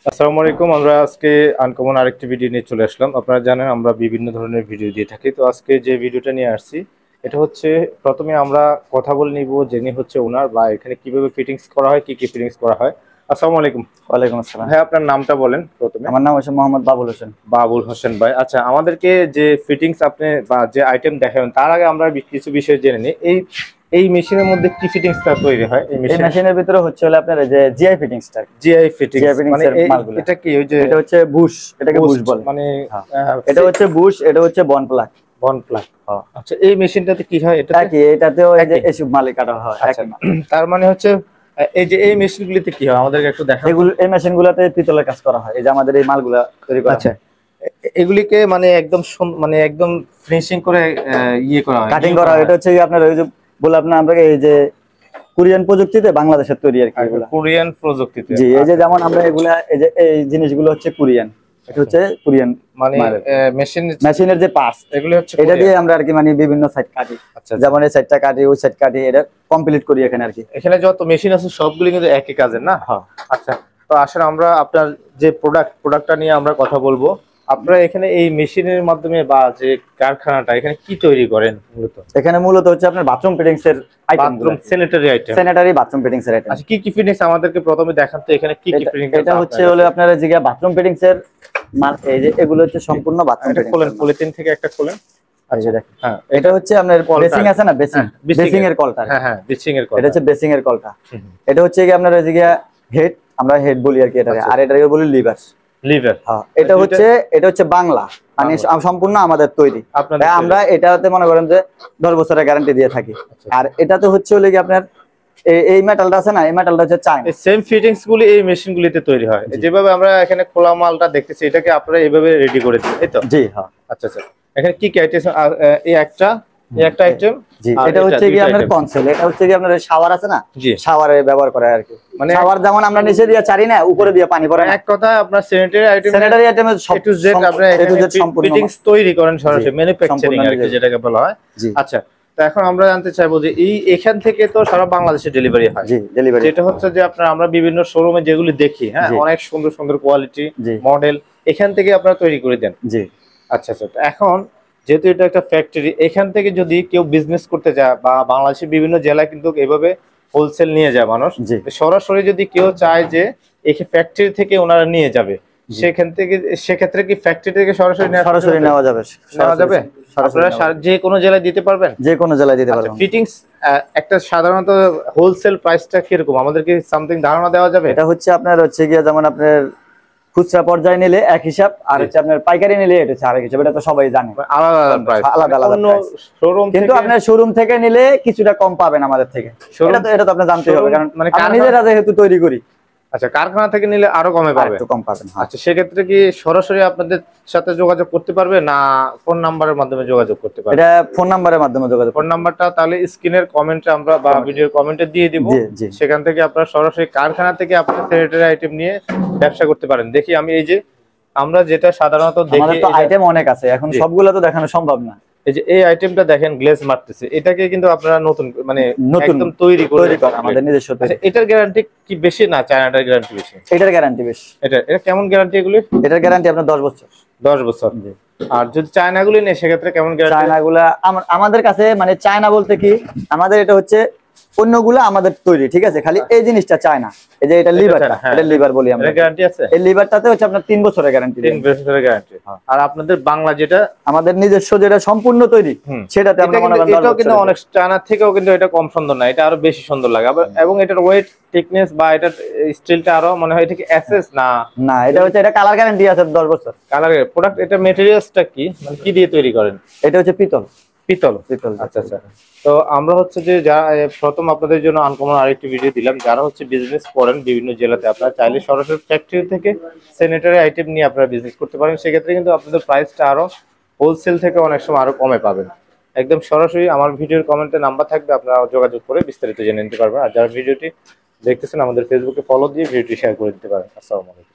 আসসালামু আলাইকুম। আমরা আজকে আনকমন আরেকটি ভিডিও নিয়ে চলে আসলাম। আপনারা জানেন আমরা বিভিন্ন ধরনের ভিডিও দিয়ে থাকি। তো আজকে যে ভিডিওটা নিয়ে আসছি এটা হচ্ছে, প্রথমে আমরা কথা বলে নিব যিনি হচ্ছে ওনার, বা এখানে কিভাবে ফিটিংস করা হয়, কি কি ফিটিংস করা হয়। আসসালামু আলাইকুম। ওয়ালাইকুম আসসালাম। ভাই আপনার নামটা বলেন প্রথমে। আমার নাম হচ্ছে মোহাম্মদ বাবুল হোসেন। বাবুল হোসেন ভাই, আচ্ছা আমাদেরকে যে ফিটিংস আপনি বা যে আইটেম দেখাবেন তার আগে আমরা কিছু বিষয় জেনে নিই। এই মেশিনের মধ্যে কি ফিটিংসটা তৈরি হয় এই এই মেশিনে? মেশিনের ভিতরে হচ্ছে হলো আপনার এই যে জিআই ফিটিংসটা। জিআই ফিটিংস জিআই ফিটিংস মানে এর মালগুলো। এটা কি ওই যে এটা হচ্ছে বুশ, এটাকে বুশ বুস্ট বলে। মানে হ্যাঁ, এটা হচ্ছে বুশ, এটা হচ্ছে বন প্লাগ। বন প্লাগ। হ্যাঁ, আচ্ছা এই মেশিনটাতে কি হয় এটাতে? একই, এটাতেও এই যে একই। এসব মালই কাটা হয় আচ্ছা একই মাল। তার মানে হচ্ছে এই যে এই মেশিনগুলিতে কি হয় আমাদেরকে একটু দেখান। এগুলো এই মেশিনগুলোতে পিতলের কাজ করা হয়। এই যে আমাদের এই মালগুলা তৈরি করা আচ্ছা হয়, এগুলিকে মানে একদম মানে একদম ফিনিশিং করে ইয়ে করা হয়, কাটিং নিউ করা করা হয়। হয়। এটা হচ্ছে আপনার ওই যে বলে আপনার আমরা এই যে কোরিয়ান প্রযুক্তিতে বাংলাদেশের তৈরি আর কি এগুলা। কোরিয়ান প্রযুক্তিতে। জি, এই যে আচ্ছা যেমন আমরা এগুলা এই যে এই জিনিসগুলো হচ্ছে কোরিয়ান। এটা হচ্ছে কোরিয়ান মানে মাল। মেশিন মেশিনের যে পার্টস, এগুলি হচ্ছে এটা কোরিয়ান। দিয়ে আমরা আর কি মানে বিভিন্ন সাইড কাটি। আচ্ছা আচ্ছা। যেমন এই সাইডটা কাটি, ওই সাইড কাটি, এটা কমপ্লিট করি এখানে আর কি। এখানে যত মেশিন আছে সবগুলি কিন্তু একই কাজের না? হ্যাঁ, আচ্ছা, তো আসলে আমরা আপনার যে প্রোডাক্টটা নিয়ে আমরা কথা বলবো। আপনারা এখানে এই মেশিনের মাধ্যমে বা যে কারখানাটা এখানে কি তৈরি করেন মূলত? এখানে মূলত হচ্ছে আপনার বাথরুম ফিটিংস এর আইটেম গুলো, bathroom sanitary item. Sanitary bathroom fittings এর আইটেম। আচ্ছা কি কি ফিটিংস আমাদেরকে প্রথমে দেখান তো, এখানে কি কি ফিটিংস আছে এটা হচ্ছে আপনার হলো কাছে? আপনার যে বাথরুম ফিটিংস এর মাল। এই যে এগুলো হচ্ছে সম্পূর্ণ বাথরুম এটা ফিটিংস খোলেন, এর মাল। পলিথিন থেকে একটা খোলেন। এই যে দেখেন, হ্যাঁ এটা হচ্ছে আপনার কলটা। বেসিং আছে না, বেসিং, হ্যাঁ বেসিং এর কলটা। হ্যাঁ হ্যাঁ বেসিং এর এটা কলটা। হচ্ছে বেসিং এর কলটা। হুম, হুম। এটা হচ্ছে কি আপনার ওই যে হেড, আমরা হেড বলি আর কি এটাকে, আচ্ছা। আর এটাকে বলি লিভার। লিভার। হ্যাঁ, এটা হচ্ছে বাংলা, মানে বাংলা। সম্পূর্ণ আমাদের তৈরি। আপনাদের তাই আমরা এটাতে মনে করেন যে 10 বছরের গ্যারান্টি দিয়ে থাকি। আচ্ছা। আর এটাতে হচ্ছে হলো কি আপনার এই মেটালটা আছে না, এই মেটালটা হচ্ছে চায়না। এই সেম ফিটিংস গুলি এই মেশিনগুলিতে তৈরি হয়। জি। যেভাবে আমরা এখানে খোলা মালটা দেখতেছি এটাকে আপনারা এইভাবে রেডি করে দিন, এই তো? জি হ্যাঁ। আচ্ছা আচ্ছা। এখানে কি কি আইটেম? এই একটা আইটেম। জি, আর এটা হচ্ছে কি দুইটা আপনার item। কনসোল, এটা হচ্ছে কি আপনার শাওয়ার আছে না, জি। শাওয়ারে ব্যবহার করা হয় আর কি। মানে শাওয়ার যেমন আমরা নিচে দিয়ে চারি না, উপরে দিয়ে পানি পড়ে না। এক কথা আপনার স্যানিটারি আইটেম, স্যানিটারি আইটেমের সব এ টু জেড আপনারা এখানে সম্পূর্ণ ফিটিংস তৈরি করেন সরাসরি, জি, ম্যানুফ্যাকচারিং সম্পূর্ণ আর কি নিজের। যেটাকে বলা হয়। জি আচ্ছা, তো এখন আমরা জানতে চাইবো যে এখান থেকে তো সারা বাংলাদেশে ডেলিভারি হয়। জি, ডেলিভারি। যেটা হচ্ছে যে আপনার আমরা বিভিন্ন শোরুমে যেগুলি দেখি, হ্যাঁ জি। অনেক সুন্দর সুন্দর কোয়ালিটি জি মডেল এখান থেকে আপনারা তৈরি করে দেন। জি আচ্ছা আচ্ছা। তো এখন যেহেতু এটা একটা ফ্যাক্টরি, এখান থেকে যদি কেউ বিজনেস করতে যায় বা বাংলাদেশের বিভিন্ন জেলায় কিন্তু এভাবে হোলসেল নিয়ে যায় মানুষ, জি। তো সরাসরি যদি কেউ চায় যে এই ফ্যাক্টরি থেকে ওনারা নিয়ে যাবে, জি। সেক্ষেত্রে কি ফ্যাক্টরি থেকে সরাসরি সরাসরি নেওয়া যাবে, নেওয়া যাবে? সরাসরি আপনারা যে কোনো জেলায় দিতে পারবেন? যে কোনো জেলায় দিতে আচ্ছা, পারবেন। ফিটিংস একটা সাধারণত হোলসেল প্রাইসটা কিরকম আমাদেরকে সামথিং ধারণা দেওয়া যাবে? এটা হচ্ছে আপনার হচ্ছে গিয়ে যেমন আপনার খুচরা পর্যায়ে নিলে এক হিসাব, আর জি। হচ্ছে আপনার পাইকারি নিলে এটা হচ্ছে আরেক হিসাব। এটা তো সবাই জানে, আলাদা আলাদা প্রাইস, আলাদা আলাদা অন্য প্রাইস। শোরুম কিন্তু থেকে আপনার শোরুম থেকে নিলে কিছুটা কম পাবেন আমাদের থেকে। এটা তো আপনি জানতেই হবে, showroom কারণ মানে আমরা নিজেরা যেহেতু তৈরি করি। আচ্ছা, কারখানা থেকে নিলে আরো কমে আর পাবে? একটু কম পাবেন। হ্যাঁ। আচ্ছা, সেক্ষেত্রে কি সরাসরি আপনাদের সাথে যোগাযোগ করতে পারবে না ফোন নাম্বারের মাধ্যমে যোগাযোগ করতে পারবে? এটা ফোন নাম্বারের মাধ্যমে যোগাযোগ। ফোন নাম্বারটা তাহলে স্ক্রিনের কমেন্টে আমরা বা ভিডিওর কমেন্টে দিয়ে দিব। জি জি। সেখান থেকে আপনারা সরাসরি কারখানা থেকে আপনার স্যানিটারি আইটেম নিয়ে ব্যবসা করতে পারেন। দেখি আমি এই যে আমরা যেটা সাধারণত দেখি, আমাদের তো আইটেম অনেক আছে, এখন জি। সবগুলো তো দেখানো সম্ভব না। এই যে এই আইটেমটা দেখেন, গ্লেজ মারতেছে, এটাকে কিন্তু আপনারা নতুন মানে নতুন একদম তৈরি করে আমাদের নিজস্ব তৈরি। আচ্ছা, এটার গ্যারান্টি কি বেশি না চায়নাটার গ্যারান্টি বেশি? এটার গ্যারান্টি বেশি। এটা কেমন গ্যারান্টি এগুলি? এটার গ্যারান্টি আপনার 10 বছর। 10 বছর। জি। আর যদি চায়নাগুলি নেই সেক্ষেত্রে কেমন গ্যারান্টি? চায়নাগুলা আমাদের কাছে মানে চায়না বলতে কি, আমাদের এটা হচ্ছে অন্যগুলা আমাদের তৈরি, ঠিক আছে, খালি এই জিনিসটা চায়না। এই যে এটা লিভারটা, হ্যাঁ। এটা লিভার বলি আমরা। এর গ্যারান্টি আছে? এই লিভারটাতে হচ্ছে আপনার 3 বছরের গ্যারান্টি। 3 বছরের গ্যারান্টি। আর আপনাদের বাংলা যেটা আমাদের নিজস্ব যেটা সম্পূর্ণ তৈরি, সেটাতে আমরা মনে করেন এটাও কিন্তু অনেক চায়নার থেকেও কিন্তু এটা কম সুন্দর না, এটা আরো বেশি সুন্দর লাগে। এবং এটার ওয়েট থিকনেস বা এটার স্টিলটা আরো মনে হয় এটা কি এসএস না? না, এটা হচ্ছে এটা কালার গ্যারান্টি আছে 10 বছর। কালার প্রোডাক্ট, এটা ম্যাটেরিয়ালসটা কি, মানে কি দিয়ে তৈরি করেন? এটা হচ্ছে পিতল। পিতল। পিতল। আচ্ছা আচ্ছা। তো আমরা হচ্ছে যে প্রথম আপনাদের জন্য আনকমন আরেকটি ভিডিও দিলাম, যারা হচ্ছে বিজনেস করেন বিভিন্ন জেলাতে, আপনারা চাইলে সরাসরি ফ্যাক্টরি থেকে স্যানিটারি আইটেম নিয়ে আপনারা বিজনেস করতে পারেন। সেক্ষেত্রে কিন্তু আপনাদের প্রাইসটা আরো হোলসেল থেকে অনেক সময় আরো কমে পাবেন। একদম সরাসরি আমার ভিডিওর কমেন্টে নাম্বার থাকবে, আপনারা যোগাযোগ করে বিস্তারিত জেনে নিতে পারবেন। আর যারা ভিডিওটি দেখতেছেন আমাদের ফেসবুকে ফলো দিয়ে ভিডিওটি শেয়ার করে দিতে পারেন। আসসালামু আলাইকুম।